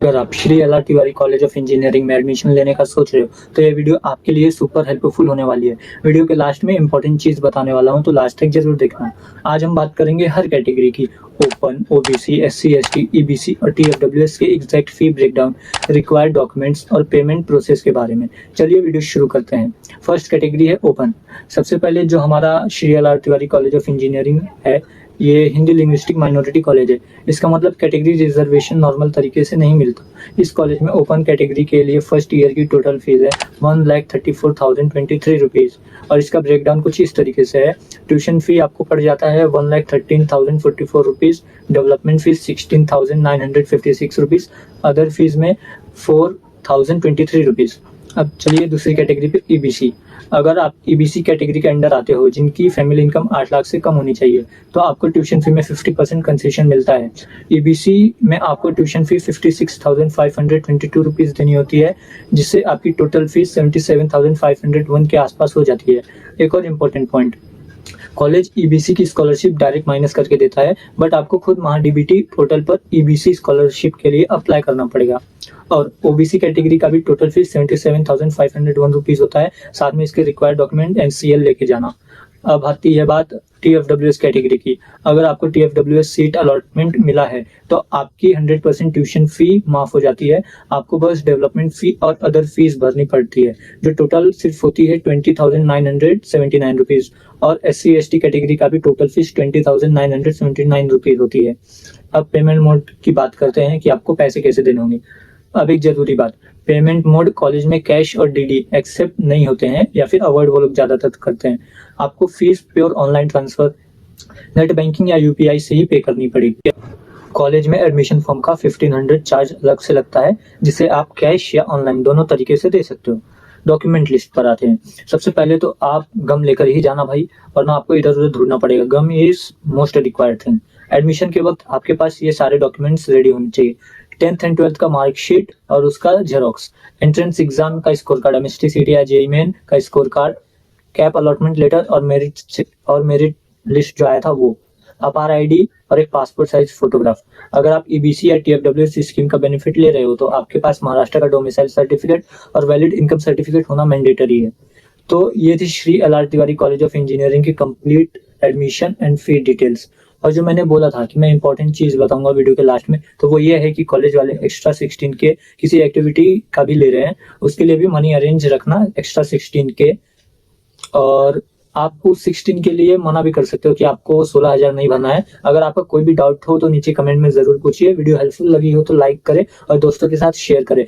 अगर आप Shri L R. Tiwari college of engineering में एडमिशन लेने का सोच रहे हो तो ये वीडियो आपके लिए सुपर हेल्पफुल होने वाली है। वीडियो के लास्ट में इंपॉर्टेंट चीज़ बताने वाला हूँ, तो लास्ट तक जरूर देखना। आज हम बात करेंगे हर कैटेगरी की, open, OBC, SC, ST, EBC और टीएफडब्ल्यूएस के exact fee breakdown, required documents और पेमेंट प्रोसेस के बारे में। चलिए वीडियो शुरू करते हैं। फर्स्ट कैटेगरी है ओपन। सबसे पहले जो हमारा Shri L R. Tiwari college of engineering है, ये हिंदी लिंग्विस्टिक माइनॉरिटी कॉलेज है। इसका मतलब कैटेगरी रिजर्वेशन नॉर्मल तरीके से नहीं मिलता। इस कॉलेज में ओपन कैटेगरी के लिए फर्स्ट ईयर की टोटल फीस है 1,34,023 रुपीज़ और इसका ब्रेकडाउन कुछ इस तरीके से है। ट्यूशन फी आपको पड़ जाता है 1,13,044 rupees, development fees 16,956 rupees, other fees में 4,023 रुपीज़। अब चलिए दूसरी कैटेगरी पे ईबीसी। अगर आप ईबीसी कैटेगरी के अंडर आते हो जिनकी फैमिली इनकम 8 लाख से कम होनी चाहिए तो आपको ट्यूशन फी में 50% कंसेशन मिलता है। ईबीसी में आपको ट्यूशन फी 56,522 रुपीज़ देनी होती है, जिससे आपकी टोटल फीस 77,501 के आसपास हो जाती है। एक और इम्पोर्टेंट पॉइंट, कॉलेज ईबीसी की स्कॉलरशिप डायरेक्ट माइनस करके देता है, बट आपको खुद महाडीबीटी पोर्टल पर ईबीसी स्कॉलरशिप के लिए अप्लाई करना पड़ेगा। और ओबीसी कैटेगरी का भी टोटल फीस 77,501 रुपीज़ होता है, साथ में इसके रिक्वायर्ड डॉक्यूमेंट एनसीएल लेके जाना। अब आती है बात टीएफडब्ल्यूएस कैटेगरी की। अगर आपको टीएफडब्ल्यूएस सीट अलॉटमेंट मिला है तो आपकी 100% ट्यूशन फी माफ हो जाती है। आपको बस डेवलपमेंट फी और अदर फीस भरनी पड़ती है, जो टोटल सिर्फ होती है 20,979 रुपीज़। और एससी एसटी कैटेगरी का भी टोटल फीस 20,979 रुपीज़ होती है। अब पेमेंट मोड की बात करते हैं कि आपको पैसे कैसे देने होंगे। अब एक जरूरी बात, पेमेंट मोड कॉलेज में कैश और डीडी एक्सेप्ट नहीं होते हैं, या फिर अवॉइड वो लोग ज्यादातर करते हैं। आपको fees pure online transfer, net banking या यूपीआई से ही पे करनी पड़ेगी। कॉलेज में एडमिशन फॉर्म का 1500 चार्ज अलग से लगता है, जिसे आप कैश या ऑनलाइन दोनों तरीके से दे सकते हो। डॉक्यूमेंट लिस्ट पर आते हैं। सबसे पहले तो आप गम लेकर ही जाना भाई, वरना आपको इधर उधर ढूंढना पड़ेगा। Gum is most required thing. Admission के वक्त आपके पास ये सारे डॉक्यूमेंट्स रेडी होने चाहिए। 10th एंड 12th का मार्कशीट और उसका जेरोक्स, एंट्रेंस एग्जाम का स्कोर कार्ड, एमएसटी या जेईई मेन का score card, CAP allotment letter और मेरिट लिस्ट जो आया था वो, अपार आईडी और एक पासपोर्ट साइज फोटोग्राफ। अगर आप ईबीसी या टीएफडब्ल्यूएस स्कीम का बेनिफिट ले रहे हो तो आपके पास महाराष्ट्र का डोमिसाइल सर्टिफिकेट और वैलिड इनकम सर्टिफिकेट होना मैंडेटरी है। तो ये थी Shri L R. Tiwari college of engineering की complete admission and fee details. और जो मैंने बोला था कि मैं इंपॉर्टेंट चीज बताऊंगा वीडियो के लास्ट में, तो वो ये है कि कॉलेज वाले एक्स्ट्रा 16 के किसी एक्टिविटी का भी ले रहे हैं, उसके लिए भी मनी अरेंज रखना एक्स्ट्रा 16 के। और आप उस 16 के लिए मना भी कर सकते हो कि आपको 16,000 नहीं भरना है। अगर आपका कोई भी डाउट हो तो नीचे कमेंट में जरूर पूछिए। वीडियो हेल्पफुल लगी हो तो लाइक करें और दोस्तों के साथ शेयर करें।